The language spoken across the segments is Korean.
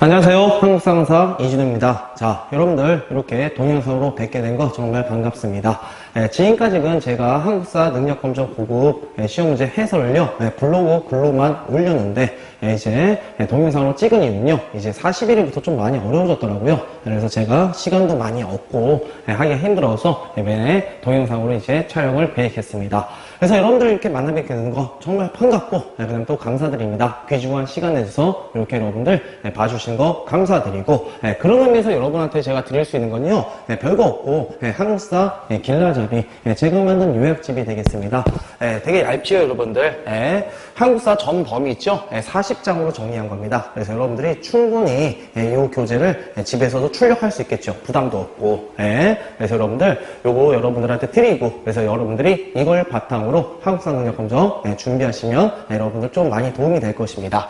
안녕하세요. 한국상사 이준호입니다. 자, 여러분들 이렇게 동영상으로 뵙게 된 거 정말 반갑습니다. 지금까지는 제가 한국사 능력검정 고급 시험 문제 해설을요, 블로그 글로만 올렸는데, 이제 동영상으로 찍은 이유는요, 이제 41일부터 좀 많이 어려워졌더라고요. 그래서 제가 시간도 많이 없고 하기가 힘들어서 이번에 동영상으로 이제 촬영을 계획했습니다. 그래서 여러분들 이렇게 만나뵙게 되는 거 정말 반갑고, 그다음 또 감사드립니다. 귀중한 시간 내줘서 이렇게 여러분들 봐주신 거 감사드리고, 그런 의미에서 여러분한테 제가 드릴 수 있는 건요, 별거 없고 한국사 길라잡이 제가 만든 요약집이 되겠습니다. 되게 얇지요 여러분들. 한국사 전 범위 있죠, 40장으로 정리한 겁니다. 그래서 여러분들이 충분히 이 교재를 집에서도 출력할 수 있겠죠. 부담도 없고. 그래서 여러분들 요거 여러분들한테 드리고, 그래서 여러분들이 이걸 바탕으로 한국사 능력검정 준비하시면 여러분들 좀 많이 도움이 될 것입니다.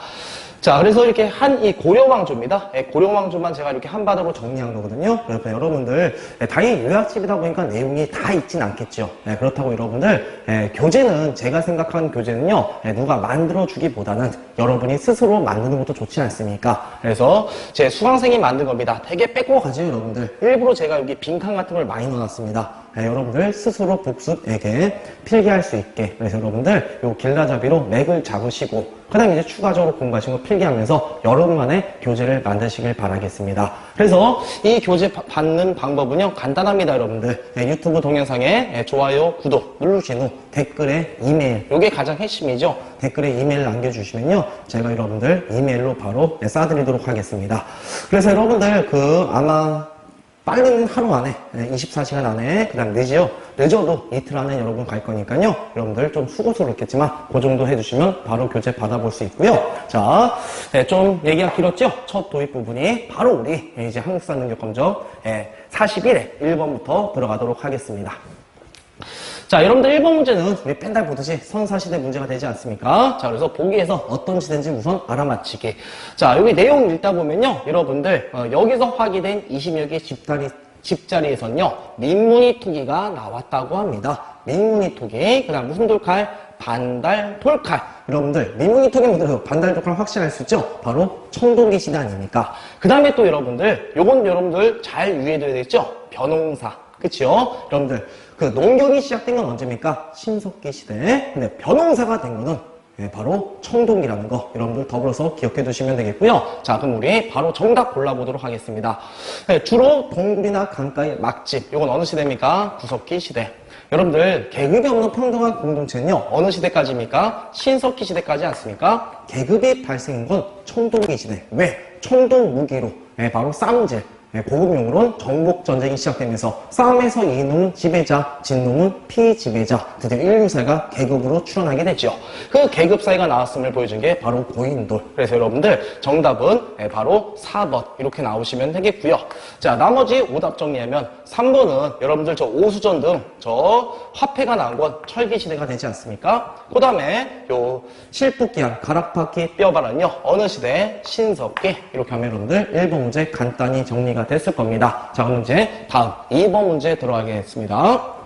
자, 그래서 이렇게 한 이 고려왕조입니다. 고려왕조만 제가 이렇게 한 바닥으로 정리한 거거든요. 그래서 여러분들 당연히 요약집이다 보니까 내용이 다 있진 않겠죠. 그렇다고 여러분들 교재는, 제가 생각하는 교재는요, 누가 만들어주기보다는 여러분이 스스로 만드는 것도 좋지 않습니까? 그래서 제 수강생이 만든 겁니다. 되게 빼고 가죠 여러분들. 일부러 제가 여기 빈칸 같은 걸 많이 넣어놨습니다. 여러분들 스스로 복습에게 필기할 수 있게. 그래서 여러분들 요 길라잡이로 맥을 잡으시고, 그 다음에 이제 추가적으로 공부하신 거 필기하면서 여러분만의 교재를 만드시길 바라겠습니다. 그래서 이 교재 받는 방법은요, 간단합니다 여러분들. 유튜브 동영상에 좋아요, 구독 누르신 후 댓글에 이메일, 요게 가장 핵심이죠. 댓글에 이메일 남겨주시면요, 제가 여러분들 이메일로 바로 쏴드리도록 하겠습니다. 그래서 여러분들 아마 빠르면 하루 안에, 24시간 안에, 그 다음 늦어도 이틀 안에 여러분 갈 거니까요, 여러분들 좀 수고스럽겠지만 그 정도 해주시면 바로 교재 받아볼 수 있고요. 자, 좀 얘기가 길었죠? 첫 도입 부분이 바로 우리 이제 한국사 능력검정 41회 1번부터 들어가도록 하겠습니다. 자, 여러분들 1번 문제는 우리 뺀달 보듯이 선사시대 문제가 되지 않습니까? 자, 그래서 보기에서 어떤 시대인지 우선 알아맞히기. 자, 여기 내용 읽다 보면요, 여러분들 여기서 확인된 20여 개의 집자리에서는요, 민문이 토기가 나왔다고 합니다. 민문이 토기. 그 다음 무슨 돌칼? 반달, 돌칼. 여러분들 민문이 토기 문제에서 반달, 돌칼 확실할 수 있죠? 바로 청동기 시대 아닙니까? 그 다음에 또 여러분들, 요건 여러분들 잘 유의해둬야 되겠죠? 변홍사. 그치요? 여러분들 농경이 시작된 건 언제입니까? 신석기 시대. 근데 변홍사가 된 거는 바로 청동기라는 거 여러분들 더불어서 기억해 두시면 되겠고요. 자, 그럼 우리 바로 정답 골라보도록 하겠습니다. 주로 동굴이나 강가의 막집, 이건 어느 시대입니까? 구석기 시대. 여러분들 계급이 없는 평등한 공동체는요, 어느 시대까지입니까? 신석기 시대까지 않습니까? 계급이 발생한 건 청동기 시대. 왜? 청동 무기로 바로 쌈질, 고급용으로는 정복전쟁이 시작되면서 싸움에서 이긴 놈은 지배자, 진 놈은 피지배자, 드디어 인류사회가 계급으로 출현하게 되죠. 그 계급 사회가 나왔음을 보여준 게 바로 고인돌. 그래서 여러분들 정답은 바로 4번 이렇게 나오시면 되겠고요. 자, 나머지 오답 정리하면 3번은 여러분들 저 오수전 등 저 화폐가 나온 건 철기시대가 되지 않습니까? 그 다음에 요 실붓기한 가락바퀴 뼈발은요, 어느 시대? 신석기. 이렇게 하면 여러분들 1번 문제 간단히 정리가 됐을 겁니다. 자, 그럼 이제 다음 2번 문제 들어가겠습니다.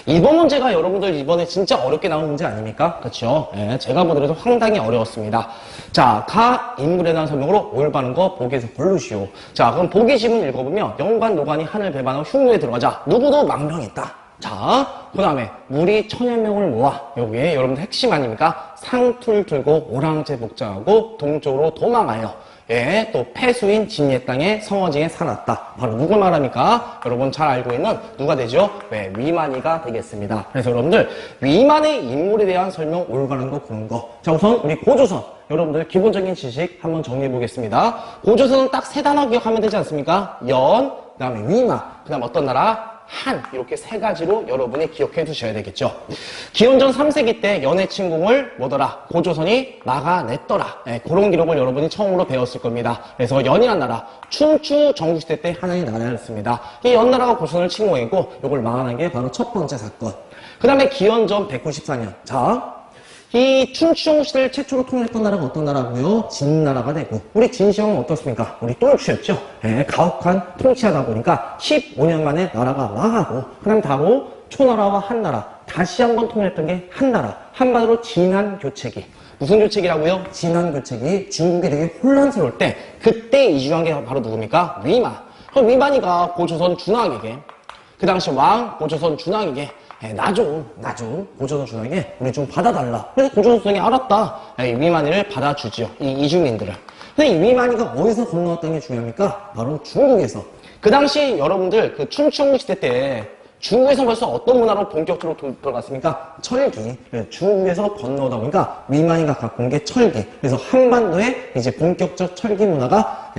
2번 문제가 여러분들 이번에 진짜 어렵게 나온 문제 아닙니까? 그렇죠? 제가 보더라도 상당히 어려웠습니다. 자, 가 인물에 대한 설명으로 올바른 거 보기에서 고르시오. 자, 그럼 보기 지문 읽어보면 영관, 노관이 하늘 배반하고 흉노에 들어가자 누구도 망명했다. 자, 그 다음에 무리 천여명을 모아, 여기에 여러분들 핵심 아닙니까? 상투를 들고 오랑제 복장하고 동쪽으로 도망하여 또 폐수인 진예 땅에 성어지에 살았다. 바로 누굴 말합니까? 여러분 잘 알고 있는 누가 되죠? 위만이가 되겠습니다. 그래서 여러분들 위만의 인물에 대한 설명 올바른 거 고른 거. 자, 우선 우리 고조선 여러분들 기본적인 지식 한번 정리해 보겠습니다. 고조선은 딱 세 단어 기억하면 되지 않습니까? 연, 그 다음에 위만, 그 다음 어떤 나라? 한, 이렇게 세 가지로 여러분이 기억해 두셔야 되겠죠. 기원전 3세기 때 연해 침공을 뭐더라? 고조선이 막아냈더라. 그런 기록을 여러분이 처음으로 배웠을 겁니다. 그래서 연이란 나라, 춘추 전국시대 때 하나의 나라였습니다. 이 연나라가 고조선을 침공했고 이걸 막아낸 게 바로 첫 번째 사건. 그 다음에 기원전 194년. 자, 이 춘추 시대를 최초로 통일했던 나라가 어떤 나라고요? 진나라가 되고, 우리 진시황은 어떻습니까? 우리 똘추였죠. 가혹한 통치하다 보니까 15년 만에 나라가 망하고, 그 다음 바로 초나라와 한나라 다시 한번 통일했던 게 한나라. 한마디로 진한교체기. 무슨 교체기라고요? 진한교체기. 중국이 되게 혼란스러울 때 그때 이주한 게 바로 누굽니까? 위만. 그럼 위만이가 고조선 준왕에게 그 당시 왕 고조선 준왕에게 나 좀 고조선 준왕에게 우리 좀 받아달라. 그래서 고조선 준왕이 알았다. 위만이를 받아주지요. 이 이주민들을. 근데 이 위만이가 어디서 건너왔다는 게 중요합니까? 바로 중국에서. 그 당시 여러분들 그 춘추영국 시대 때 중국에서 벌써 어떤 문화로 본격적으로 들어갔습니까? 철기. 중국에서 건너오다 보니까 위만이가 갖고 온 게 철기. 그래서 한반도에 이제 본격적 철기 문화가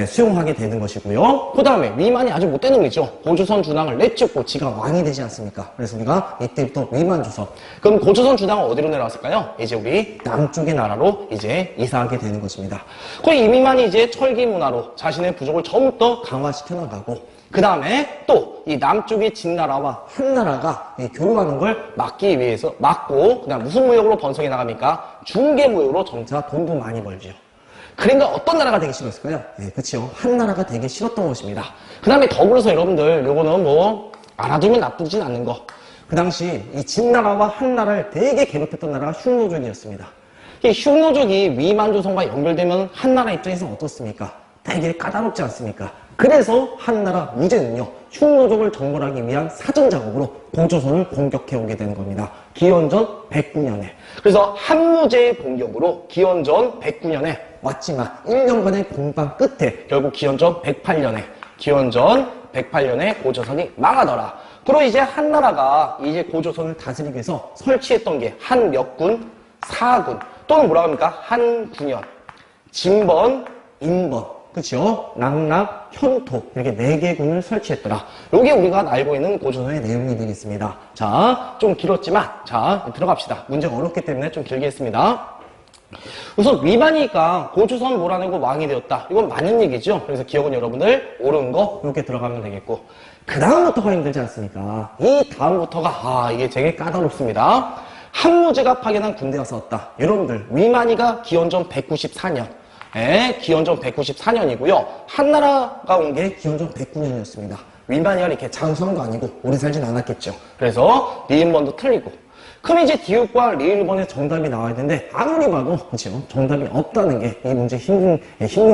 수용하게 되는 것이고요. 그 다음에 위만이 아주 못된 놈이죠. 고조선 준왕을 내쫓고 지가 왕이 되지 않습니까? 그래서 우리가 이때부터 위만조선. 그럼 고조선 준왕은 어디로 내려왔을까요? 이제 우리 남쪽의 나라로 이제 이사하게 되는 것입니다. 그럼 이 위만이 이제 철기 문화로 자신의 부족을 전부 더 강화시켜 나가고 그 다음에 또 이 남쪽의 진나라와 한나라가 교류하는 걸 막기 위해서 막고 그다음 무슨 무역으로 번성해 나갑니까? 중개 무역으로 점차 돈도 많이 벌죠. 그러니까 어떤 나라가 되기 싫었을까요? 그렇죠. 한나라가 되기 싫었던 것입니다. 그 다음에 더불어서 여러분들 요거는 뭐 알아두면 나쁘진 않는 거. 그 당시 이 진나라와 한나라를 되게 괴롭혔던 나라가 흉노족이었습니다. 이 흉노족이 위만조선과 연결되면 한나라 입장에서 어떻습니까? 되게 까다롭지 않습니까? 그래서 한나라 무제는요 흉노족을 정벌하기 위한 사전작업으로 고조선을 공격해오게 되는 겁니다. 기원전 109년에. 그래서 한무제의 공격으로 기원전 109년에 왔지만 1년간의 공방 끝에 결국 기원전 108년에 고조선이 망하더라. 그리고 이제 한나라가 이제 고조선을 다스리기 위해서 설치했던 게 한 몇 군, 사군 또는 뭐라고 합니까? 한군현, 진번, 인번. 그쵸? 낙락, 현토 이렇게 4개 군을 설치했더라. 요게 우리가 알고 있는 고조선의 내용이 되겠습니다. 자, 좀 길었지만 자, 들어갑시다. 문제가 어렵기 때문에 좀 길게 했습니다. 우선 위만이니까 고조선 몰아내고 왕이 되었다. 이건 맞는 얘기죠. 그래서 기억은 여러분들 옳은 거 이렇게 들어가면 되겠고 그 다음부터가 힘들지 않습니까? 이 다음부터가 이게 되게 까다롭습니다. 한무제가 파견한 군대가 싸웠다. 여러분들 위만이가 기원전 194년 기원전 194년이고요. 한나라가 온 게 기원전 109년이었습니다. 위만이가 이렇게 장수한 거 아니고 오래 살진 않았겠죠. 그래서 리인번도 틀리고. 그럼 이제 디귿과 리일번의 정답이 나와야 되는데 아무리 봐도 그렇죠. 정답이 없다는 게 이 문제 힘든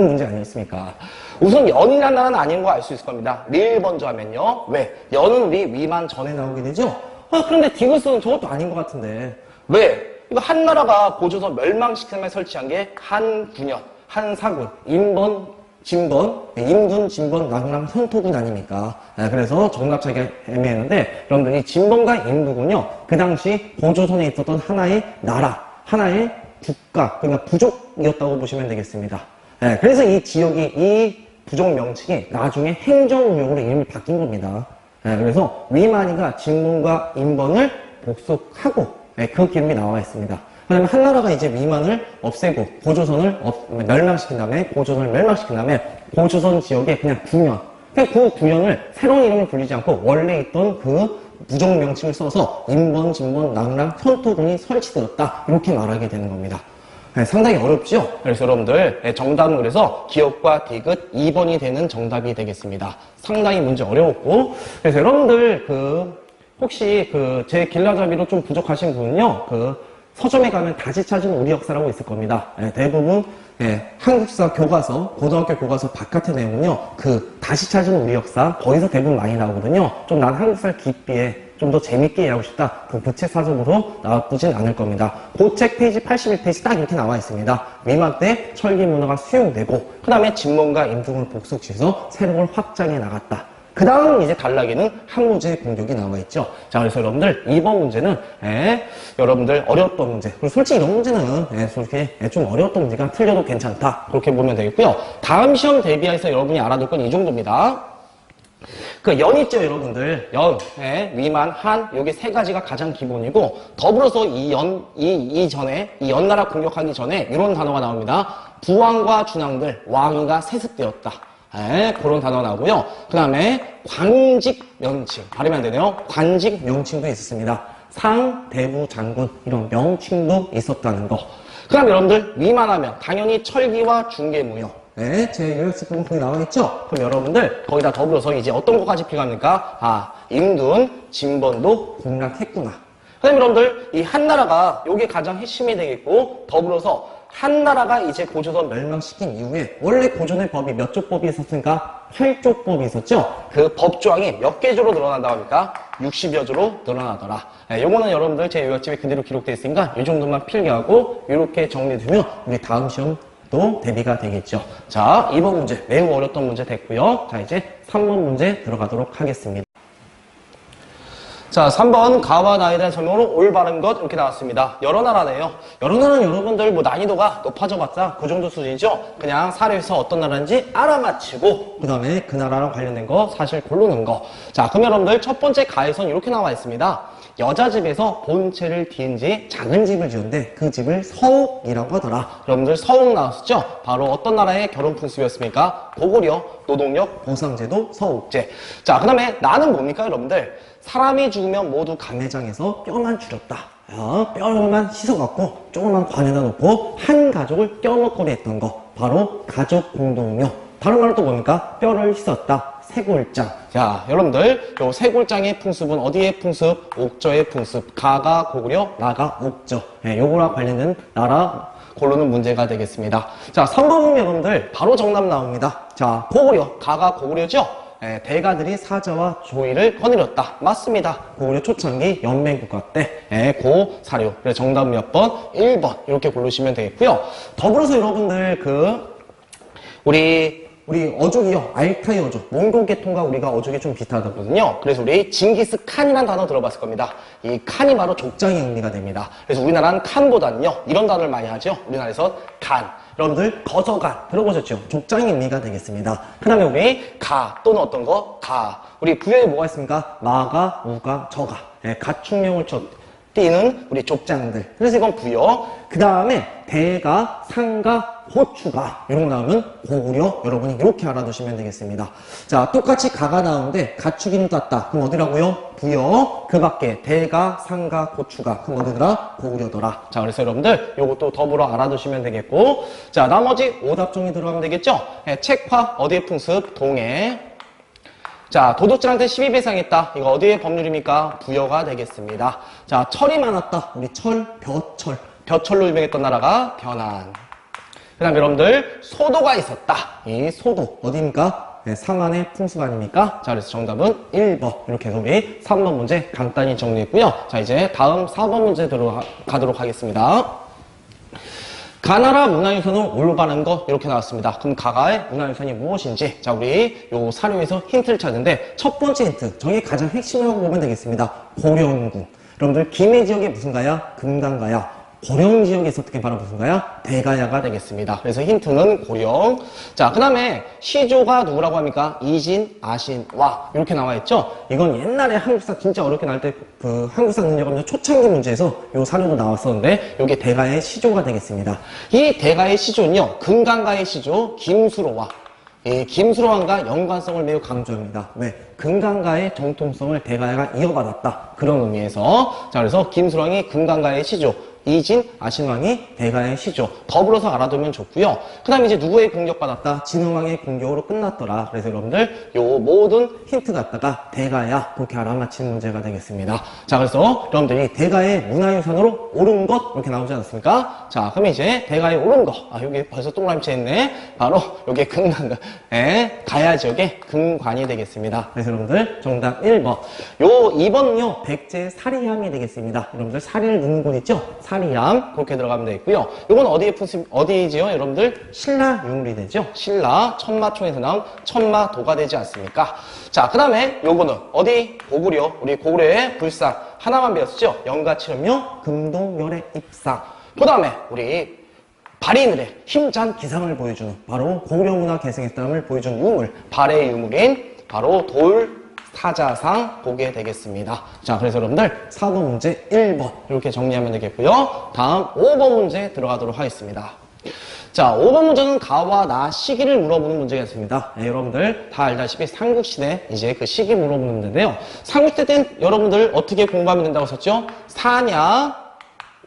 문제 아니었습니까? 우선 연이라는 나라는 아닌 거 알 수 있을 겁니다. 리일번조 하면요. 왜? 연은 우리 위만 전에 나오게 되죠. 그런데 디귿은 저것도 아닌 것 같은데 왜? 이거 한나라가 고조선 멸망시키면 설치한 게 한군현. 한사군, 인번, 진번, 인군, 진번, 낙랑, 현토군 아닙니까? 그래서 정답 찾기가 애매했는데 여러분들이 진번과 인두군요. 그 당시 고조선에 있었던 하나의 나라, 하나의 국가, 그러니까 부족이었다고 보시면 되겠습니다. 그래서 이 지역이, 이 부족 명칭이 나중에 행정무역으로 이름이 바뀐 겁니다. 그래서 위만이가 진번과 인번을 복속하고 그 기름이 나와 있습니다. 그다음에 한나라가 이제 위만을 없애고 고조선을 멸망시킨 다음에 고조선 지역에 그냥 구현. 그 구현을 새로운 이름을 불리지 않고 원래 있던 그 부족 명칭을 써서 인번, 진번, 낙랑, 현토군이 설치되었다. 이렇게 말하게 되는 겁니다. 상당히 어렵죠? 그래서 여러분들 정답은 그래서 기억과 디귿 2번이 되는 정답이 되겠습니다. 상당히 문제 어려웠고 그래서 여러분들 혹시 제 길라잡이로 좀 부족하신 분은요 서점에 가면 다시 찾은 우리 역사라고 있을 겁니다. 대부분 한국사 교과서, 고등학교 교과서 바깥의 내용은요. 다시 찾은 우리 역사 거기서 대부분 많이 나오거든요. 좀 난 한국사를 깊게 좀 더 재밌게 이해하고 싶다. 부책 사전으로 나쁘진 않을 겁니다. 그 책 페이지 81페이지 딱 이렇게 나와 있습니다. 위만 때 철기 문화가 수용되고 그 다음에 진mon과 인두군을 복속시켜서 새로운 확장해 나갔다. 그 다음 이제 단락에는 한무제의 공격이 나와 있죠. 자, 그래서 여러분들 이번 문제는 여러분들 어려웠던 문제. 그리고 솔직히 이런 문제는 솔직히 좀 어려웠던 문제가 틀려도 괜찮다. 그렇게 보면 되겠고요. 다음 시험 대비해서 여러분이 알아둘 건 이 정도입니다. 연 있죠, 여러분들. 연, 위만, 한, 요게 세 가지가 가장 기본이고, 더불어서 이 연나라 공격하기 전에 이런 단어가 나옵니다. 부왕과 준왕들, 왕위가 세습되었다. 그런 단어가 나오고요. 그 다음에 관직 명칭, 발음이 안 되네요. 관직 명칭도 있었습니다. 상, 대부, 장군, 이런 명칭도 있었다는 거. 그 다음에 여러분들, 위만하면 당연히 철기와 중개무역. 제 요약서 부분 거기 나와 있죠? 그럼 여러분들 거기다 더불어서 이제 어떤 것까지 필요합니까? 임둔, 진번도 공략했구나. 그다음에 여러분들 이 한나라가 요게 가장 핵심이 되겠고, 더불어서 한나라가 이제 고조선 멸망시킨 이후에 원래 고전의 법이 몇 조법이 있었습니까? 8조법이 있었죠? 그 법조항이 몇 개 조로 늘어난다고 합니까? 60여 조로 늘어나더라. 요거는 여러분들 제 요약집에 그대로 기록되어 있으니까 이 정도만 필기하고 이렇게 정리되면 우리 다음 시험도 대비가 되겠죠. 자, 2번 문제 매우 어렸던 문제 됐고요. 자, 이제 3번 문제 들어가도록 하겠습니다. 자, 3번 가와 나에 대한 설명으로 올바른 것 이렇게 나왔습니다. 여러 나라네요. 여러 나라는 여러분들 뭐 난이도가 높아져봤자 그 정도 수준이죠. 그냥 사례에서 어떤 나라인지 알아맞히고 그 다음에 그 나라랑 관련된 거 사실 고르는 거. 자, 그럼 여러분들 첫 번째 가에선 이렇게 나와 있습니다. 여자 집에서 본체를 뒤인지 작은 집을 지었는데 그 집을 서옥이라고 하더라. 여러분들 서옥 나왔었죠? 바로 어떤 나라의 결혼 풍습이었습니까? 고구려, 노동력, 보상제도, 서옥제. 자, 그 다음에 나는 뭡니까 여러분들? 사람이 죽으면 모두 가매장에서 뼈만 줄였다. 뼈만 씻어갖고 조그만 관에다 놓고 한 가족을 껴먹거리 했던 거. 바로 가족 공동묘. 다른 말로 또 뭡니까? 뼈를 씻었다. 세골장. 자, 여러분들 요 세골장의 풍습은 어디의 풍습? 옥저의 풍습. 가가 고구려, 나가 옥저. 요거랑 관련된 나라 고르는 문제가 되겠습니다. 자, 3번 보면 여러분들 바로 정답 나옵니다. 자, 고구려, 가가 고구려죠? 대가들이 사자와 조이를 거느렸다. 맞습니다. 고구려 초창기 연맹국가 때 고 사료. 그래서 정답 몇 번? 1번 이렇게 고르시면 되겠고요. 더불어서 여러분들 우리 어족이요. 알타이 어족. 몽골 계통과 우리가 어족이 좀 비슷하거든요. 그래서 우리 징기스칸이라는 단어 들어봤을 겁니다. 이 칸이 바로 족장의 의미가 됩니다. 그래서 우리나라는 칸보다는요. 이런 단어를 많이 하죠. 우리나라에서 간. 여러분들 거저간 들어보셨죠? 족장의 의미가 되겠습니다. 그 다음에 우리 가 또는 어떤 거? 가. 우리 부여에 뭐가 있습니까? 마가, 우가, 저가. 가축명을 띄는 우리 족장들. 그래서 이건 부여. 그 다음에 대가, 상가, 호추가 이런 거 나오면 고구려. 여러분이 이렇게 알아두시면 되겠습니다. 자, 똑같이 가가 나오는데 가축이는 땄다. 그럼 어디라고요? 부여. 그 밖에 대가, 상가, 호추가. 그럼 어디더라? 고구려더라. 자, 그래서 여러분들 요것도 더불어 알아두시면 되겠고, 자, 나머지 오답정리 들어가면 되겠죠? 책화 어디의 풍습? 동해. 자, 도둑질한테 12배상했다. 이거 어디의 법률입니까? 부여가 되겠습니다. 자, 철이 많았다. 우리 철, 벼철. 벼철로 유명했던 나라가 변한. 그 다음 여러분들 소도가 있었다. 이 소도 어디입니까? 상한의 풍습 아닙니까? 자, 그래서 정답은 1번. 이렇게 해서 우리 3번 문제 간단히 정리했고요. 자, 이제 다음 4번 문제 들어가도록 하겠습니다. 가나라 문화유산으로 올바른 거 이렇게 나왔습니다. 그럼 가가의 문화유산이 무엇인지, 자, 우리 요 사료에서 힌트를 찾는데 첫 번째 힌트, 저게 가장 핵심이라고 보면 되겠습니다. 고령군. 여러분들 김해 지역에 무슨 가야? 금강가야. 고령 지역에서 어떻게 바로 무슨 가야? 대가야가 되겠습니다. 그래서 힌트는 고령. 자, 그 다음에 시조가 누구라고 합니까? 이진, 아신, 와 이렇게 나와 있죠. 이건 옛날에 한국사 진짜 어렵게 나올 때 그 한국사 능력검정 초창기 문제에서 요 사료도 나왔었는데 요게 대가의 시조가 되겠습니다. 이 대가의 시조는요, 금강가의 시조 김수로와 이 김수로왕과 연관성을 매우 강조합니다. 왜? 금강가의 정통성을 대가야가 이어받았다. 그런 의미에서. 자, 그래서 김수로왕이 금강가의 시조, 이진, 아신왕이 대가의 시조. 더불어서 알아두면 좋고요. 그 다음에 이제 누구의 공격받았다? 진흥왕의 공격으로 끝났더라. 그래서 여러분들 요 모든 힌트 갖다가 대가야 그렇게 알아맞히는 문제가 되겠습니다. 자, 그래서 여러분들이 대가의 문화유산으로 옳은 것 이렇게 나오지 않았습니까? 자, 그럼 이제 대가의 옳은 것. 아, 여기 벌써 동그라미 쳤네. 바로 요게 금강, 가야 지역의 금관이 되겠습니다. 그래서 여러분들 정답 1번. 요 2번은요, 백제 사리함이 되겠습니다. 여러분들 사리를 넣는 곳 있죠? 사리함 그렇게 들어가면 되겠고요. 이건 어디지요? 여러분들 신라 유물이 되죠. 신라 천마총에서 나온 천마도가 되지 않습니까? 자, 그 다음에 요거는 어디? 고구려. 우리 고구려의 불상 하나만 배웠죠. 영가칠연묘 금동열의 입상. 그 다음에 우리 발인을의 힘찬 기상을 보여주는 바로 고구려 문화 계승했다함을 보여주는 유물, 발의 유물인 바로 돌 사자상 보게 되겠습니다. 자, 그래서 여러분들 4번 문제 1번 이렇게 정리하면 되겠고요. 다음 5번 문제 들어가도록 하겠습니다. 자, 5번 문제는 가와 나 시기를 물어보는 문제가 있습니다. 여러분들 다 알다시피 삼국시대 이제 그 시기 물어보는 문제인데요. 삼국시대 때는 여러분들 어떻게 공부하면 된다고 썼죠? 4냐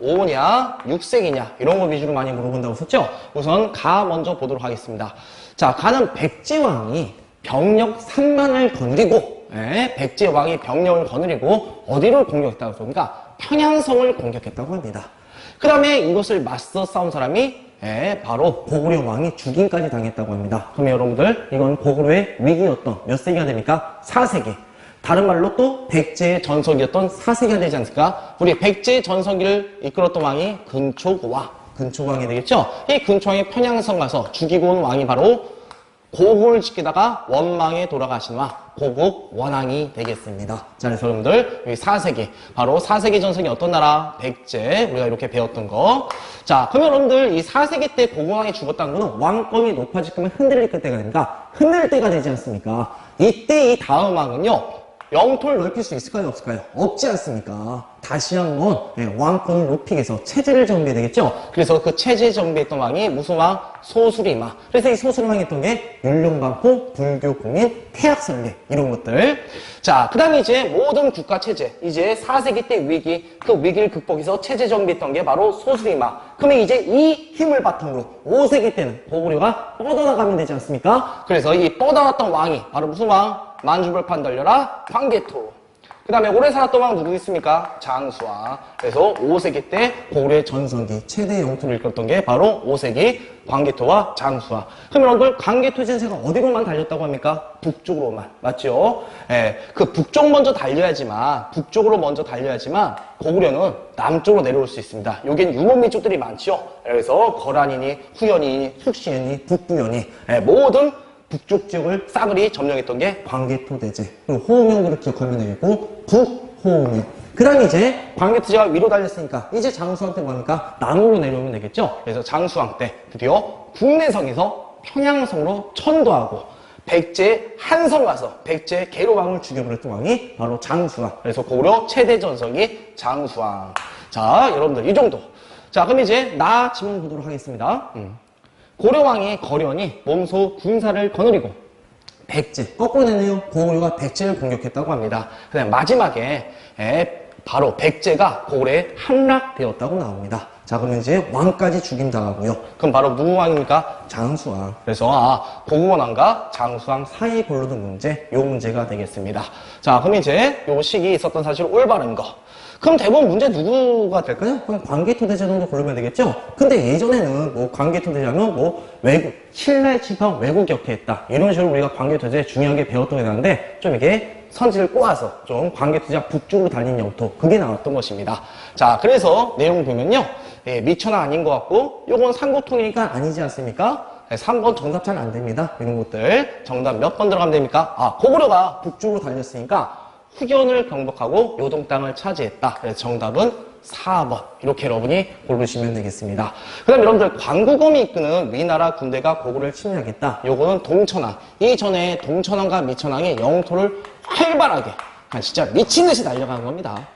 5냐 6색이냐 이런 거 위주로 많이 물어본다고 썼죠? 우선 가 먼저 보도록 하겠습니다. 자, 가는 백제왕이 병력 3만을 거느리고 백제 왕이 병력을 거느리고 어디를 공격했다고 그러니까 평양성을 공격했다고 합니다. 그 다음에 이것을 맞서 싸운 사람이 바로 고구려 왕이 죽임까지 당했다고 합니다. 그러면 여러분들 이건 고구려의 위기였던 몇 세기가 됩니까? 4세기. 다른 말로 또 백제의 전성기였던 4세기가 되지 않습니까? 우리 백제의 전성기를 이끌었던 왕이 근초왕이 되겠죠? 이 근초왕이 평양성 가서 죽이고 온 왕이 바로 고국을 지키다가 원망에 돌아가신 왕, 고국 원왕이 되겠습니다. 자, 그래서 여러분들, 여기 4세기. 바로 4세기 전성기 어떤 나라? 백제. 우리가 이렇게 배웠던 거. 자, 그러면 여러분들, 이 4세기 때 고국왕이 죽었다는 거는 왕권이 높아지면 흔들릴 때가 됩니다. 흔들릴 때가 되지 않습니까? 이때 이 다음 왕은요, 영토를 넓힐 수 있을까요? 없을까요? 없지 않습니까? 다시 한번 왕권을 높이기 위해서 체제를 정비해야 되겠죠? 그래서 그 체제 정비했던 왕이 무슨 왕? 소수리마. 그래서 이 소수리마가 했던 게 율령반포, 불교공인, 태학설계 이런 것들. 자, 그 다음에 이제 모든 국가 체제, 이제 4세기 때 위기, 그 위기를 극복해서 체제 정비했던 게 바로 소수리마. 그러면 이제 이 힘을 바탕으로 5세기 때는 고구려가 뻗어나가면 되지 않습니까? 그래서 이 뻗어났던 왕이 바로 무슨 왕? 만주벌판 달려라 광개토. 그 다음에 오래 살았던 왕 누구 있습니까? 장수왕. 그래서 5세기 때 고구려의 전성기 최대 영토를 이끌었던 게 바로 5세기 광개토와 장수왕. 그러면 여러분들 광개토 전세가 어디로만 달렸다고 합니까? 북쪽으로만. 맞죠? 그 북쪽 먼저 북쪽으로 먼저 달려야지만 고구려는 남쪽으로 내려올 수 있습니다. 여긴 유목민족들이 많죠. 그래서 거란이니 후연이니 숙시연이 북부연이 모든 북쪽 지역을 싸그리 점령했던 게 광개토대제. 그리고 호응명으로 기억하면 되겠고, 북호응명. 그 다음에 이제 광개토제가 위로 달렸으니까 이제 장수왕 때 뭐합니까? 남으로 내려오면 되겠죠? 그래서 장수왕 때 드디어 국내성에서 평양성으로 천도하고 백제 한성 가서 백제 계로왕을 죽여버렸던 왕이 바로 장수왕. 그래서 고구려 최대 전성기 장수왕. 자, 여러분들 이 정도. 자, 그럼 이제 나 지문 보도록 하겠습니다. 고려왕이 거련이 몸소 군사를 거느리고 백제, 거꾸로 되네요. 고구려가 백제를 공격했다고 합니다. 그 다음 마지막에 바로 백제가 고구려에 함락되었다고 나옵니다. 자, 그러면 이제 왕까지 죽임당하고요. 그럼 바로 누구 왕입니까? 장수왕. 그래서 고구려왕과 장수왕 사이에 걸러둔 문제, 요 문제가 되겠습니다. 자, 그럼 이제 요 시기에 있었던 사실 올바른 거. 그럼 대부분 문제 누구가 될까요? 그냥 광개토대제 정도 고르면 되겠죠? 근데 예전에는 뭐 광개토대제는 뭐 외국, 신라의 지방 외국 역해했다. 이런 식으로 우리가 광개토대제 중요하게 배웠던 게 나는데 좀 이게 선지를 꼬아서 좀 광개토제가 북쪽으로 달린 영토, 그게 나왔던 것입니다. 자, 그래서 내용 보면요. 미천하 아닌 것 같고, 요건 삼국통일이니까 아니지 않습니까? 3번 정답 잘 안 됩니다. 이런 것들. 정답 몇 번 들어가면 됩니까? 고구려가 북쪽으로 달렸으니까 후견을 경복하고 요동 땅을 차지했다. 그래서 정답은 4번. 이렇게 여러분이 고르시면 되겠습니다. 그 다음 여러분들 광구검이 이끄는 위나라 군대가 고구려를 침략했다. 요거는 동천왕. 이전에 동천왕과 미천왕이 영토를 활발하게 진짜 미친듯이 날려가는 겁니다.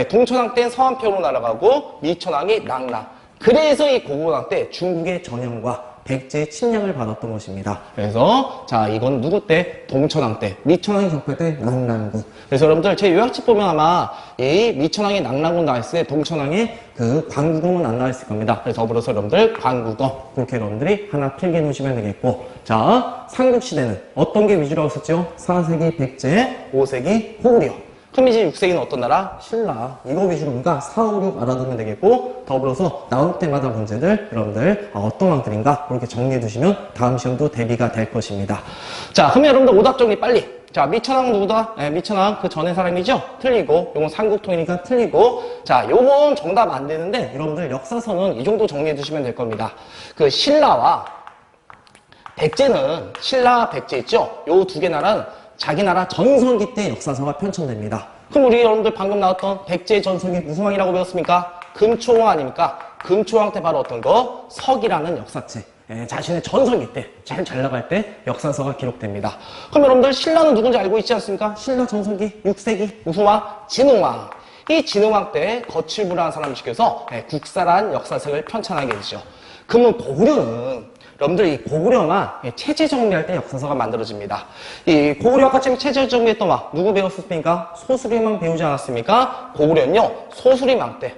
동천왕 때 서한평으로 날아가고 미천왕이 낙랑. 그래서 이 고구려왕 때 중국의 전형과 백제의 침략을 받았던 것입니다. 그래서 자, 이건 누구 때? 동천왕 때. 미천왕이 접할 때 낙랑군. 그래서 여러분들 제 요약집 보면 아마 이 미천왕이 낙랑군 나왔을 때 동천왕의 그 광구검은 안 나왔을 겁니다. 그래서 더불어서 여러분들 광구검 그렇게 여러분들이 하나 필기해 놓으시면 되겠고, 자, 삼국시대는 어떤 게 위주로 했었죠? 4세기 백제, 5세기 고구려. 그럼 이제 6세기는 어떤 나라? 신라. 이거 위주로 우리가 4, 5, 6 알아두면 되겠고, 더불어서 나올 때마다 문제들 여러분들 어떤 왕들인가 그렇게 정리해 두시면 다음 시험도 대비가 될 것입니다. 자, 그러면 여러분들 오답 정리 빨리. 자, 미천왕 누구다? 미천왕 그 전에 사람이죠? 틀리고, 요건 삼국통이니까 틀리고. 자, 요건 정답 안 되는데 여러분들 역사서는 이 정도 정리해 두시면 될 겁니다. 그 신라와 백제는, 신라 백제 있죠? 요 두 개 나라는 자기 나라 전성기 때 역사서가 편찬됩니다. 그럼 우리 여러분들 방금 나왔던 백제의 전성기 무슨 왕이라고 배웠습니까? 금초왕 아닙니까? 금초왕 때 바로 어떤 거? 석이라는 역사책. 자신의 전성기 때, 잘 나갈 때 역사서가 기록됩니다. 그럼 여러분들 신라는 누군지 알고 있지 않습니까? 신라 전성기 6세기 무슨 왕? 진흥왕. 이 진흥왕 때 거칠부라는 사람을 시켜서 국사란 역사책을 편찬하게 되죠. 그러면 고구려는 여러분들 이 고구려만 체제 정비할 때 역사서가 만들어집니다. 이 고구려가 지금 체제 정비했던 왕 누구 배웠습니까? 소수리망 배우지 않았습니까? 고구려는요 소수리망 때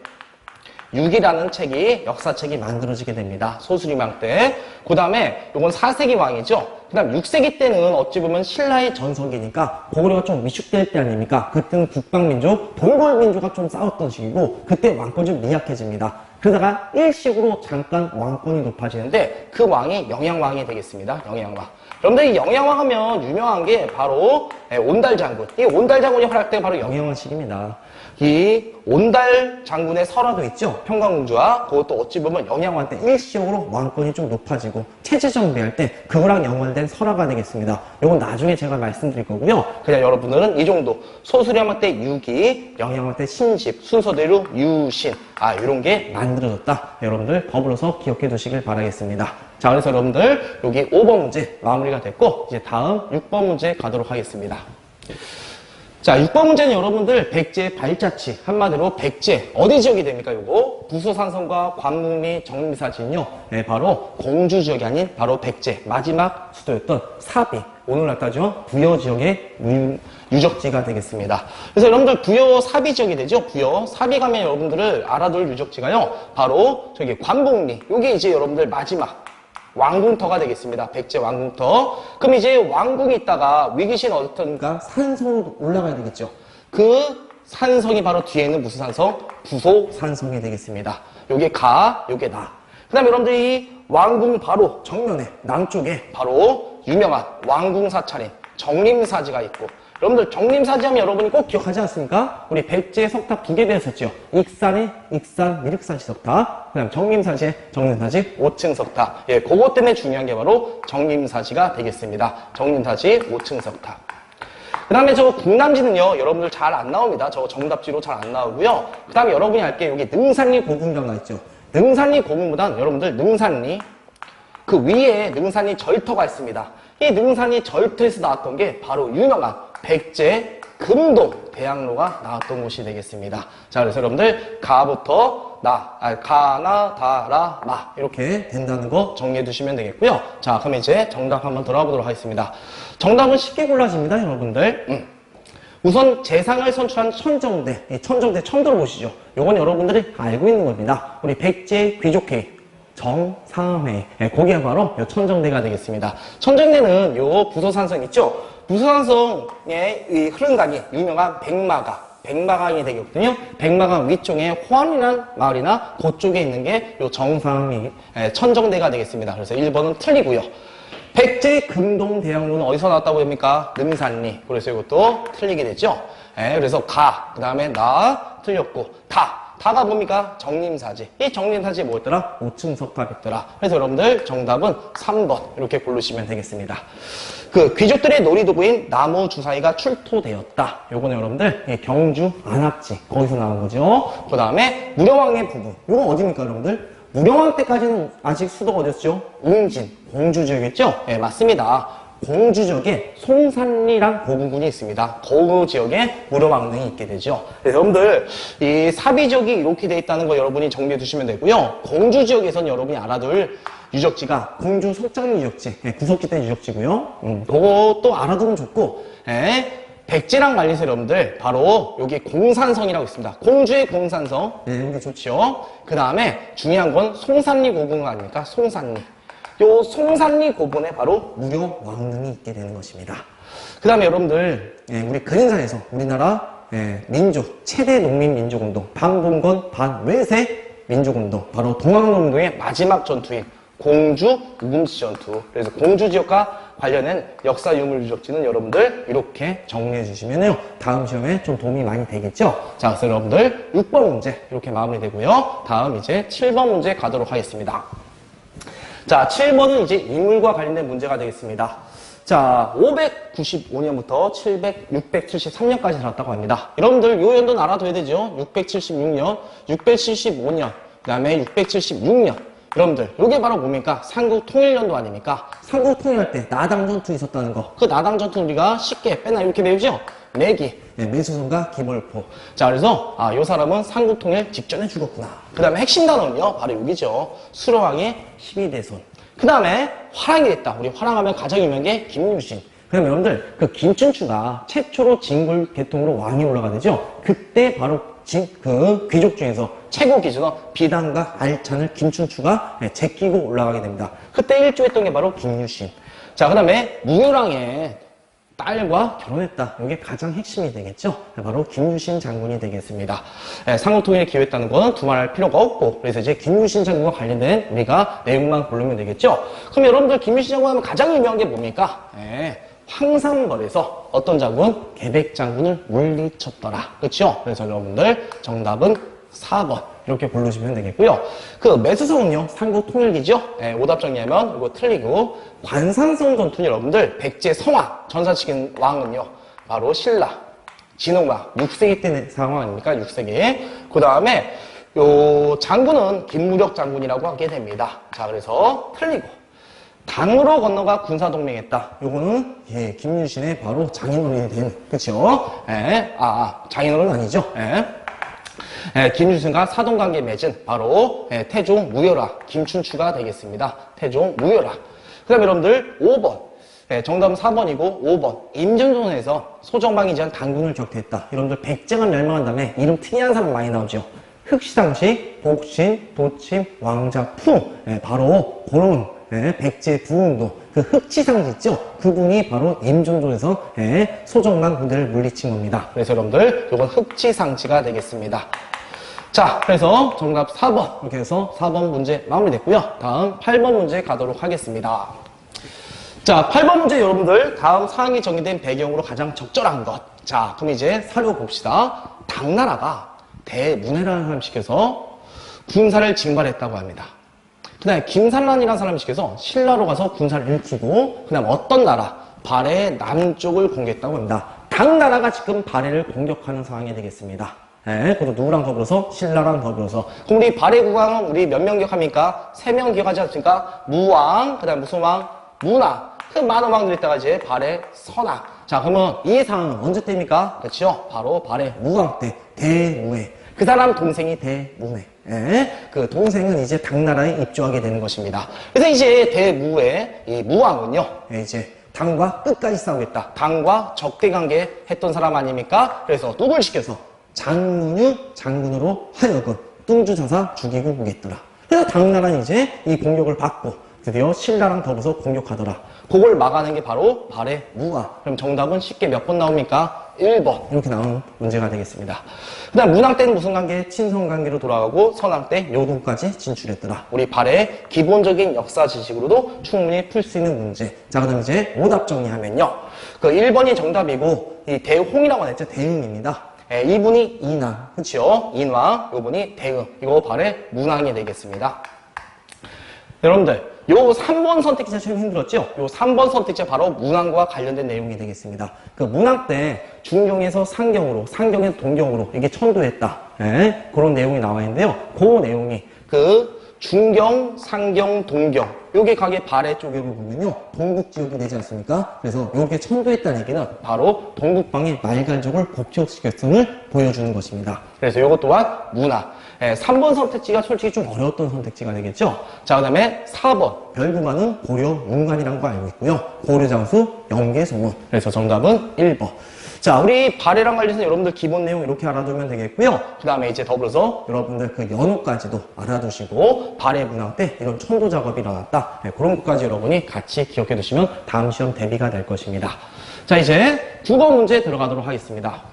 6이라는 책이 역사책이 만들어지게 됩니다. 소수리망 때. 그 다음에 요건 4세기 왕이죠. 그 다음 6세기 때는 어찌 보면 신라의 전성기니까 고구려가 좀 위축될 때 아닙니까? 그때는 북방민족, 동골민족가 좀 싸웠던 시기고 그때 왕권이 좀 미약해집니다. 그러다가 일식으로 잠깐 왕권이 높아지는데 그 왕이 영양왕이 되겠습니다. 영양왕. 여러분들 이 영양왕 하면 유명한 게 바로 온달 장군. 이 온달 장군이 활약된 바로 영양왕 시기입니다. 이 온달 장군의 설화도 있죠. 평강공주와 그것도 어찌 보면 영양왕 때 일시적으로 왕권이 좀 높아지고 체제 정비할 때 그거랑 연관된 설화가 되겠습니다. 이건 나중에 제가 말씀드릴 거고요. 그냥 여러분들은 이 정도 소수령왕 때 유기, 영양왕 때 신십, 순서대로 유신 이런 게 만들어졌다. 여러분들 더불어서 기억해 두시길 바라겠습니다. 자, 그래서 여러분들 여기 5번 문제 마무리가 됐고 이제 다음 6번 문제 가도록 하겠습니다. 자, 6번 문제는 여러분들 백제 발자취, 한마디로 백제 어디 지역이 됩니까? 요거 부소산성과 관북리 정림사진요. 네, 바로 공주 지역이 아닌 바로 백제 마지막 수도였던 사비, 오늘날 따지면 부여 지역의 유적지가 되겠습니다. 그래서 여러분들 부여 사비 지역이 되죠. 부여 사비 가면 여러분들을 알아둘 유적지가요. 바로 저기 관북리, 요게 이제 여러분들 마지막 왕궁터가 되겠습니다. 백제 왕궁터. 그럼 이제 왕궁이 있다가 위기신 어떤가 산성으로 올라가야 되겠죠. 그 산성이 바로 뒤에 있는 무슨 산성? 부소산성이 되겠습니다. 요게 가, 요게 나. 그 다음에 여러분들이 왕궁 바로 정면에 남쪽에 바로 유명한 왕궁 사찰인 정림사지가 있고, 여러분들 정림사지 하면 여러분이 꼭 기억하지 않습니까? 우리 백제 석탑 2개 배웠었죠. 익산에 익산 미륵사지 석탑, 그 다음 정림사지에 정림사지 5층 석탑. 예, 그것 때문에 중요한 게 바로 정림사지가 되겠습니다. 정림사지 5층 석탑. 그 다음에 저거 국남지는요, 여러분들 잘 안 나옵니다. 저거 정답지로 잘 안 나오고요. 그 다음에 여러분이 알 게 여기 능산리 고궁이라고 있죠. 능산리 고궁보단 여러분들 능산리, 그 위에 능산리 절터가 있습니다. 이 능산리 절터에서 나왔던 게 바로 유명한 백제 금동 대학로가 나왔던 곳이 되겠습니다. 자, 그래서 여러분들 가부터 가나 다라 마 이렇게 된다는 거 정리해 두시면 되겠고요. 자, 그럼 이제 정답 한번 들어가 보도록 하겠습니다. 정답은 쉽게 골라집니다, 여러분들. 우선 재상을 선출한 천정대, 천정대 처음 들어보시죠? 요건 여러분들이 알고 있는 겁니다. 우리 백제 귀족회의 정상회, 거기가 바로 요 천정대가 되겠습니다. 천정대는 요 부소산성 있죠? 부소산성의 이 흐른 강이 유명한 백마강이 되겠거든요. 백마강 위쪽에 호안이라는 마을이나 그쪽에 있는 게 요 정상회, 천정대가 되겠습니다. 그래서 1번은 틀리고요. 백제 금동대학로는 어디서 나왔다고 합니까? 능산리. 그래서 이것도 틀리게 됐죠. 그래서 가, 그 다음에 나 틀렸고, 다가 뭡니까? 정림사지. 이 정림사지 뭐였더라? 5층 석탑이었더라. 그래서 여러분들 정답은 3번 이렇게 고르시면 되겠습니다. 그 귀족들의 놀이도구인 나무 주사위가 출토되었다. 요거는 여러분들 경주 안압지 거기서 나온 거죠. 그 다음에 무령왕의 부부. 요건 어디입니까, 여러분들? 무령왕 때까지는 아직 수도가 어디였죠? 웅진, 공주 지역이었죠? 네, 맞습니다. 공주 지역에 송산리랑 고궁군이 있습니다. 그 지역에 무령왕 등이 있게 되죠. 그래서 여러분들 이 사비 지역이 이렇게 돼 있다는 거 여러분이 정리해 두시면 되고요. 공주 지역에서는 여러분이 알아둘 유적지가 공주 속장 유적지, 구석기 때 유적지고요. 그것도 알아두면 좋고, 백제랑 관련해서 여러분들 바로 여기 공산성이라고 있습니다. 공주의 공산성, 이게 좋지요. 그 다음에 중요한 건 송산리 고궁 아닙니까? 송산리. 요 송산리 고분에 바로 무령왕릉이 있게 되는 것입니다. 그 다음에 여러분들 우리 근인사에서 우리나라 민족 최대 농민민족운동 반봉건 반외세 민족운동 바로 동학농운동의 마지막 전투인 공주 우금시 전투. 그래서 공주 지역과 관련된 역사 유물 유적지는 여러분들 이렇게 정리해 주시면요, 다음 시험에 좀 도움이 많이 되겠죠. 자, 그래서 여러분들 6번 문제 이렇게 마무리되고요. 다음 이제 7번 문제 가도록 하겠습니다. 자, 7번은 이제 인물과 관련된 문제가 되겠습니다. 자, 595년부터 673년까지 살았다고 합니다. 여러분들 요 연도는 알아둬야 되죠. 676년, 675년, 그 다음에 676년. 여러분들 요게 바로 뭡니까? 삼국통일연도 아닙니까? 삼국통일할 때 나당전투 있었다는 거. 그 나당전투 우리가 쉽게 빼나 이렇게 배우죠? 매기, 매수성과 김월포. 자, 그래서 요 사람은 삼국통일 직전에 죽었구나. 그 다음에 핵심 단어는요, 바로 여기죠. 수로왕의 12대손. 그 다음에 화랑이 됐다. 우리 화랑하면 가장 유명한 게 김유신. 그럼 여러분들 그 김춘추가 최초로 진골 계통으로 왕이 올라가되죠. 그때 바로 그 귀족 중에서 최고 기준은 비단과 알찬을 김춘추가 제끼고 올라가게 됩니다. 그때 일조했던 게 바로 김유신. 자, 그 다음에 무유랑의 딸과 결혼했다. 이게 가장 핵심이 되겠죠. 바로 김유신 장군이 되겠습니다. 삼국통일을 기획했다는 건 두말할 필요가 없고, 그래서 이제 김유신 장군과 관련된 우리가 내용만 고르면 되겠죠. 그럼 여러분들 김유신 장군 하면 가장 유명한 게 뭡니까? 황산벌에서 어떤 장군? 계백 장군을 물리쳤더라. 그렇죠? 그래서 여러분들 정답은 4번 이렇게 고르시면 되겠고요. 그 매수성은요, 삼국통일기죠. 오답 정리하면 이거 틀리고, 관산성 전투는 여러분들 백제 성왕 전사치킨 왕은요 바로 신라 진흥왕 6세기 때 상황 아닙니까? 6세기. 그 다음에 요 장군은 김무력 장군이라고 하게 됩니다. 자, 그래서 틀리고, 당으로 건너가 군사동맹했다. 요거는 김유신의 바로 장인어른이 된, 그쵸? 장인어른 아니죠? 김유신과 사돈관계 맺은 바로 태종 무열화 김춘추가 되겠습니다. 태종 무열화. 그 다음에 여러분들 5번 정답은 4번이고 5번 임진왜란에서 소정방이 지한 당군을 격퇴했다. 여러분들 백제가 멸망한 다음에 이름 특이한 사람 많이 나오죠. 흑시당시, 복신, 도침, 왕자풍. 바로 그런 백제 부흥도 그 흑지상시 있죠? 그분이 바로 임종조에서 소정방 군대를 물리친 겁니다. 그래서 여러분들 이건 흑지상시가 되겠습니다. 자, 그래서 정답 4번 이렇게 해서 4번 문제 마무리됐고요. 다음 8번 문제 가도록 하겠습니다. 자, 8번 문제 여러분들 다음 사항이 정의된 배경으로 가장 적절한 것. 자, 그럼 이제 사료 봅시다. 당나라가 대문해라는 사람 시켜서 군사를 징발했다고 합니다. 그 다음에 김산란이라는 사람이 시켜서 신라로 가서 군사를 일으키고, 그 다음 어떤 나라? 발해 남쪽을 공격했다고 합니다. 당나라가 지금 발해를 공격하는 상황이 되겠습니다. 그래서 누구랑 더불어서? 신라랑 더불어서. 그럼 우리 발해 국왕은 우리 몇 명 기억합니까? 3명 기억하지 않습니까? 무왕, 그 다음 무슨 왕? 문왕. 그 많은 왕들이 있다가 이제 발해 선왕. 자, 그러면 이 상황은 언제 때입니까? 그렇죠? 바로 발해 무왕 때 대무해. 그 사람 동생이 대무해. 그 동생은 이제 당나라에 입조하게 되는 것입니다. 그래서 이제 대무해 이 무왕은요, 이제 당과 끝까지 싸우겠다. 당과 적대관계 했던 사람 아닙니까? 그래서 누굴 시켜서? 장문유 장군으로 하여금 뚱주사사 죽이고 오겠더라. 그래서 당나라는 이제 이 공격을 받고 드디어 신라랑 더불어서 공격하더라. 그걸 막아낸 게 바로 발해 무왕. 그럼 정답은 쉽게 몇 번 나옵니까? 1번 이렇게 나오는 문제가 되겠습니다. 그 다음 문왕 때는 무슨 관계? 친선관계로 돌아가고, 선왕 때 요동까지 진출했더라. 우리 발해 기본적인 역사 지식으로도 충분히 풀 수 있는 문제. 자, 그 다음 이제 오답 정리하면요, 그 1번이 정답이고 이 대홍이라고 했죠. 대응입니다. 이분이 인왕, 그치요? 인왕, 요분이 대응. 이거 발해 문왕이 되겠습니다. 여러분들, 요 3번 선택지가 좀 힘들었죠? 요 3번 선택지가 바로 문왕과 관련된 내용이 되겠습니다. 그 문왕 때 중경에서 상경으로, 상경에서 동경으로 이게 천도했다. 그런 내용이 나와 있는데요. 그 내용이 그 중경, 상경, 동경, 요게 가게 발해 쪽으로 보면요, 동북지역이 되지 않습니까? 그래서 요게 천도했다는 얘기는 바로 동북방의 말갈족을 복지시켰음을 보여주는 것입니다. 그래서 요것 또한 문화. 3번 선택지가 솔직히 좀 어려웠던 선택지가 되겠죠? 자, 그 다음에 4번. 별구간은 고려 문관이라는 거 알고 있고요. 고려 장수 영계소문. 그래서 정답은 1번. 자, 우리 발해랑 관련해서 여러분들 기본 내용 이렇게 알아두면 되겠고요. 그 다음에 이제 더불어서 여러분들 그 연호까지도 알아두시고, 발해 문항 때 이런 천도 작업이 일어났다. 그런 것까지 여러분이 같이 기억해 두시면 다음 시험 대비가 될 것입니다. 자, 이제 9번 문제 들어가도록 하겠습니다.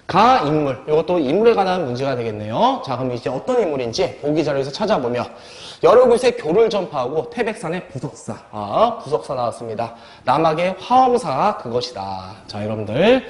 가 인물, 이것도 인물에 관한 문제가 되겠네요. 자, 그럼 이제 어떤 인물인지 보기 자료에서 찾아보면 여러 곳에 교를 전파하고 태백산의 부석사, 부석사 나왔습니다. 남학의 화엄사가 그것이다. 자, 여러분들,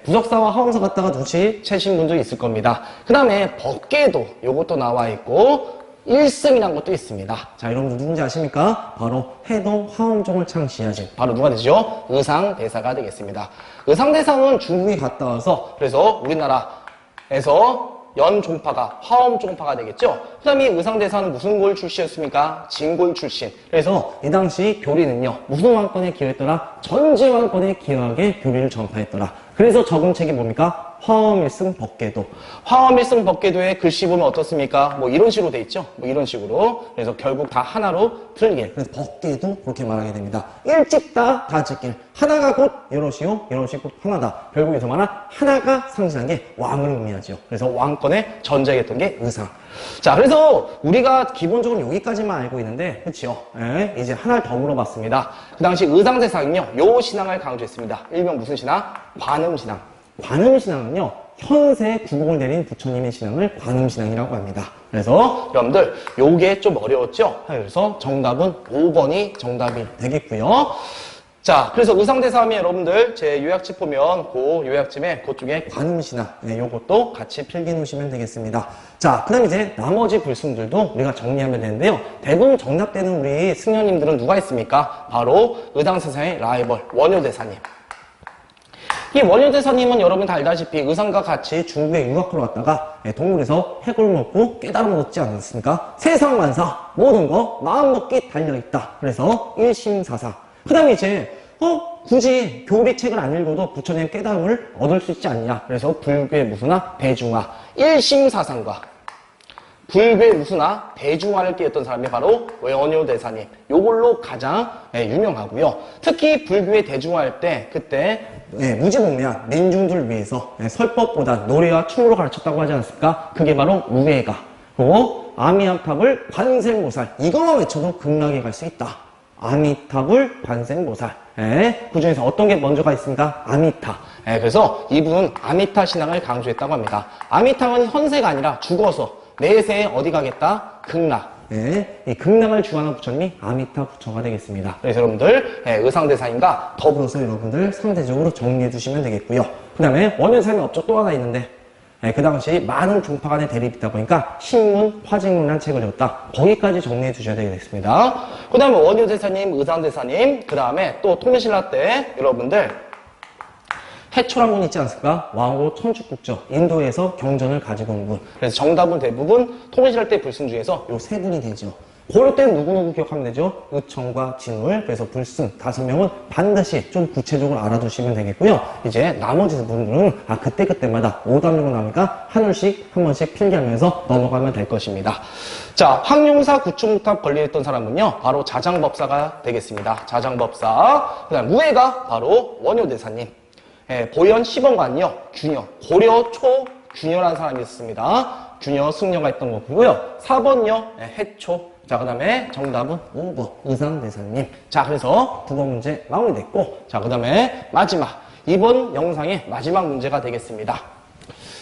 부석사와 화엄사 갖다가 눈치채신 분도 있을 겁니다. 그 다음에 법계도 이것도 나와 있고 1승이란 것도 있습니다. 자, 여러분들 누군지 아십니까? 바로 해동 화엄종을 창시하신 바로 누가 되죠? 의상대사가 되겠습니다. 의상대사는 중국에 갔다 와서 그래서 우리나라에서 연종파가 화엄종파가 되겠죠? 그 다음에 의상대사는 무슨 골 출신이었습니까? 진골 출신. 그래서 이 당시 교리는요, 무슨 왕권에 기여했더라? 전제왕권에 기여하게 교리를 전파했더라. 그래서 적응책이 뭡니까? 화엄일승 법계도. 화엄일승 법계도의 글씨 보면 어떻습니까? 뭐 이런 식으로 돼 있죠? 뭐 이런 식으로. 그래서 결국 다 하나로 틀길. 그래서 법계도 그렇게 말하게 됩니다. 일찍다 다즉길. 하나가 곧 여럿이요, 여럿이 곧 하나다. 결국에서 말한 하나가 상징한 게 왕을 의미하죠. 그래서 왕권의 전제했던 게 의상. 자, 그래서 우리가 기본적으로 여기까지만 알고 있는데, 그치요? 예, 이제 하나를 더 물어봤습니다. 그 당시 의상대상은요, 요 신앙을 강조했습니다. 일명 무슨 신앙? 관음신앙. 관음신앙은요, 현세 구국을 내린 부처님의 신앙을 관음신앙이라고 합니다. 그래서 여러분들 요게 좀 어려웠죠? 그래서 정답은 5번이 정답이 되겠고요. 자, 그래서 의상대사하면 여러분들 제 요약집 보면 그 요약집에 그쪽에 관음신앙, 네, 요것도 같이 필기 놓으시면 되겠습니다. 자, 그 다음 이제 나머지 불승들도 우리가 정리하면 되는데요. 대부분 정답되는 우리 승려님들은 누가 있습니까? 바로 의상세상의 라이벌 원효대사님. 이 원효대사님은 여러분 다 알다시피 의상과 같이 중국에 유학하러 갔다가 동굴에서 해골 먹고 깨달음 얻지 않았습니까? 세상만사 모든 거 마음먹기 달려있다. 그래서 일심사사. 그 다음에 이제 굳이 교리책을 안 읽어도 부처님의 깨달음을 얻을 수 있지 않냐. 그래서 불교의 무수나 대중화, 일심사상과 불교의 무수나 대중화를 띄웠던 사람이 바로 원효대사님. 요걸로 가장 유명하고요. 특히 불교의 대중화할 때 그때 무지몽매한 민중들을 위해서 설법보다 노래와 춤으로 가르쳤다고 하지 않습니까? 그게 바로 우회가. 그리고 아미타불 관세음보살. 이거만 외쳐도 극락에 갈 수 있다. 아미타불 관세음보살. 그 중에서 어떤 게 먼저가 있습니까? 아미타. 그래서 이분은 아미타 신앙을 강조했다고 합니다. 아미타는 현세가 아니라 죽어서 내세에 어디 가겠다? 극락. 이 극락을 주관하는 부처님이 아미타 부처가 되겠습니다. 그래서 여러분들 의상대사님과 더불어서 여러분들 상대적으로 정리해 주시면 되겠고요. 그 다음에 원효대사님 업적 또 하나 있는데 그 당시 많은 종파 간의 대립이 있다 보니까 신문, 화직문이라는 책을 읽었다. 거기까지 정리해 주셔야 되겠습니다. 그 다음에 원효대사님, 의상대사님, 그 다음에 또 통일신라 때 여러분들 해초란 분 있지 않습니까? 왕후 천축국저, 인도에서 경전을 가지고 온 분. 그래서 정답은 대부분 통일신라 때 불승 중에서 요 세 분이 되죠. 고려 때는 누구누구 기억하면 되죠? 의청과 진울. 그래서 불승 5명은 반드시 좀 구체적으로 알아두시면 되겠고요. 이제 나머지 분들은 그때그때마다 오답용으로 나오니까 한 번씩 필기하면서 넘어가면 될 것입니다. 자, 황룡사 구충탑 건립했던 사람은요, 바로 자장법사가 되겠습니다. 자장법사. 그 다음 무예가 바로 원효대사님. 보현 10원관이요, 균여. 고려 초 균여라는 사람이 있었습니다. 균여 승려가 있던 거고요. 4번요, 해초. 자, 그 다음에 정답은 5번 의상대사님. 자, 그래서 9번 문제 마무리됐고, 자, 그 다음에 마지막 이번 영상의 마지막 문제가 되겠습니다.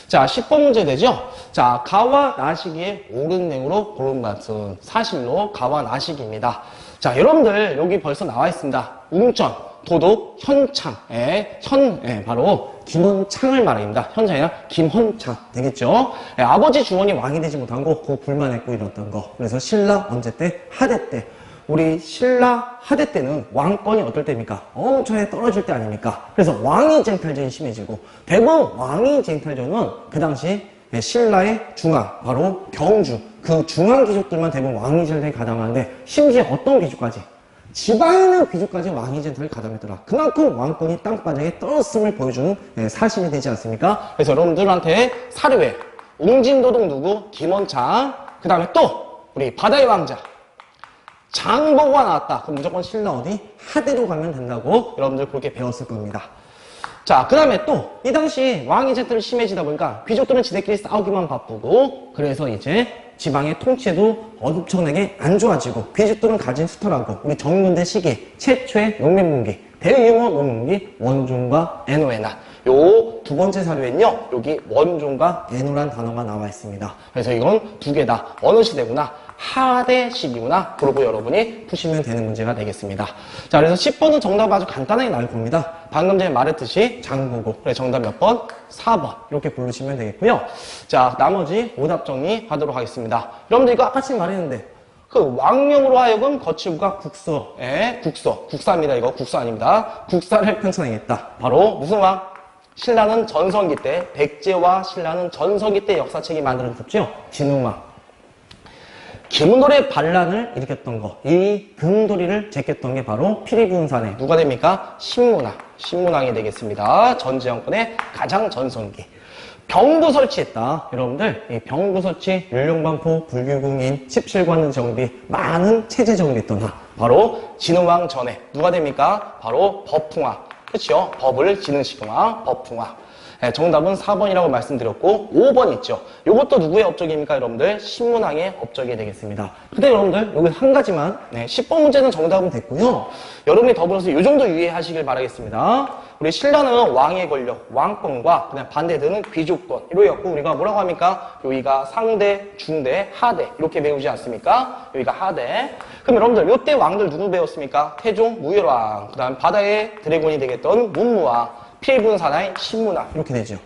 자, 10번 문제 되죠? 자, 가와 나시기의 옳은 내용으로 고른 것은 사실로 가와 나시기입니다. 자, 여러분들 여기 벌써 나와 있습니다. 웅천, 도독, 현창, 바로 김헌창을 말합니다. 현창이랑 김헌창 되겠죠? 아버지 주원이 왕이 되지 못한 거, 그거 불만했고 이랬던 거. 그래서 신라 언제 때? 하대 때. 우리 신라 하대 때는 왕권이 어떨 때입니까? 엄청나게 떨어질 때 아닙니까? 그래서 왕위 쟁탈전이 심해지고, 대부분 왕위 쟁탈전은 그 당시 신라의 중앙, 바로 경주, 그 중앙 귀족들만 대부분 왕위 쟁탈에 가담하는데, 심지어 어떤 귀족까지? 지방에 있는 귀족까지 왕위 쟁탈에 가담했더라. 그만큼 왕권이 땅바닥에 떨어졌음을 보여주는 사실이 되지 않습니까? 그래서 여러분들한테 사료에 웅진도독 누구? 김헌창. 그 다음에 또 우리 바다의 왕자 장보고가 나왔다. 그럼 무조건 신라 어디? 하대로 가면 된다고 여러분들 그렇게 배웠을 겁니다. 자, 그 다음에 또 이 당시 왕위 쟁탈이 심해지다 보니까 귀족들은 지들끼리 싸우기만 바쁘고, 그래서 이제 지방의 통치도 엄청나게 안 좋아지고, 귀족들은 가진 수탈하고, 우리 정문대 시기 최초의 용맹문기, 대유머 용맹문기 원종과 에노에나. 요 두 번째 사료에는요, 여기 원종과 에노란 단어가 나와 있습니다. 그래서 이건 두 개다. 어느 시대구나? 하대 시기구나. 그러고 여러분이 푸시면 되는 문제가 되겠습니다. 자, 그래서 10번은 정답 아주 간단하게 나올 겁니다. 방금 전에 말했듯이 장보고. 그래, 정답 몇 번? 4번. 이렇게 부르시면 되겠고요. 자, 나머지 오답 정리하도록 하겠습니다. 여러분들 이거 아까 지금 말했는데, 그 왕명으로 하여금 거치구가 국서. 국사입니다. 이거 국사 아닙니다. 국사를 편찬하겠다. 바로 무슨 왕? 신라는 전성기 때, 백제와 신라는 전성기 때 역사책이 만들어졌죠. 진흥왕. 김은돌의 반란을 일으켰던 거, 이 금돌이를 제꼈던 게 바로 피리부운산에 누가 됩니까? 신문왕. 신문왕이 되겠습니다. 전제정권의 가장 전성기. 병부 설치했다. 여러분들, 이 병부 설치, 율령반포, 불교공인, 17관의 정비, 많은 체제 정비했던 하. 바로 진흥왕 전에 누가 됩니까? 바로 법풍화. 그쵸? 법을 지능시킨 왕, 법풍화. 네, 정답은 4번이라고 말씀드렸고 5번 있죠. 이것도 누구의 업적입니까? 여러분들 신문왕의 업적이 되겠습니다. 근데 여러분들 여기 한 가지만 10번 문제는 정답은 됐고요. 여러분이 더불어서 이 정도 유의하시길 바라겠습니다. 우리 신라는 왕의 권력, 왕권과 그냥 반대되는 귀족권 이러였고 우리가 뭐라고 합니까? 여기가 상대, 중대, 하대 이렇게 배우지 않습니까? 여기가 하대. 그럼 여러분들 이때 왕들 누구 배웠습니까? 태종, 무열왕, 그 다음 바다의 드래곤이 되겠던 문무왕, 피해보는 사나이 신문왕 이렇게 되죠.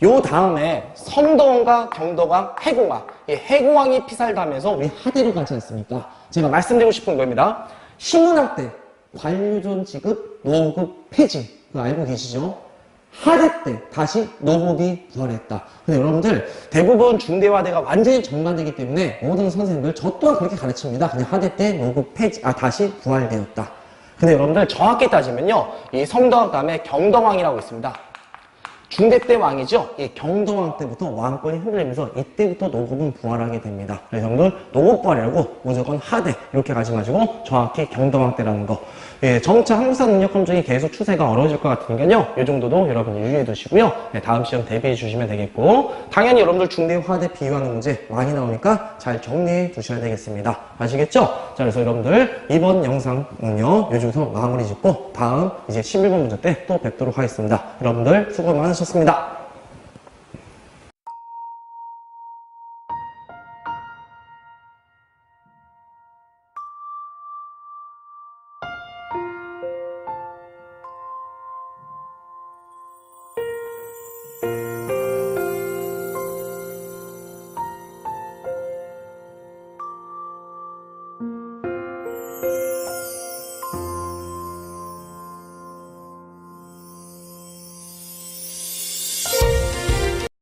요 다음에 성덕왕과 경덕왕, 해공왕. 이 해공왕이 피살당하면서 우리 하대로 가지 않습니까? 제가 말씀드리고 싶은 겁니다. 신문왕 때 관료존 지급, 노급 폐지 그거 알고 계시죠? 하대 때 다시 노급이 부활했다. 근데 여러분들 대부분 중대화대가 완전히 정반대이기 때문에 모든 선생님들 저 또한 그렇게 가르칩니다. 그냥 하대 때 노급 폐지, 다시 부활되었다. 근데 여러분들 정확히 따지면요, 이 성덕왕 다음에 경덕왕이라고 있습니다. 중대 때 왕이죠. 이 경덕왕 때부터 왕권이 흔들리면서 이때부터 노급은 부활하게 됩니다. 그래서 여러분들 노급 부활이라고 무조건 하대 이렇게 가지 마시고 정확히 경덕왕 때라는 거. 예, 점차 한국사 능력 검증이 계속 추세가 어려워질 것 같으니까요. 이 정도도 여러분 유의해 두시고요. 네, 다음 시험 대비해 주시면 되겠고 당연히 여러분들 중대 화대 비유하는 문제 많이 나오니까 잘 정리해 두셔야 되겠습니다. 아시겠죠? 자, 그래서 여러분들 이번 영상은요 요즘부터 마무리 짓고 다음 이제 11번 문제 때 또 뵙도록 하겠습니다. 여러분들 수고 많으셨습니다.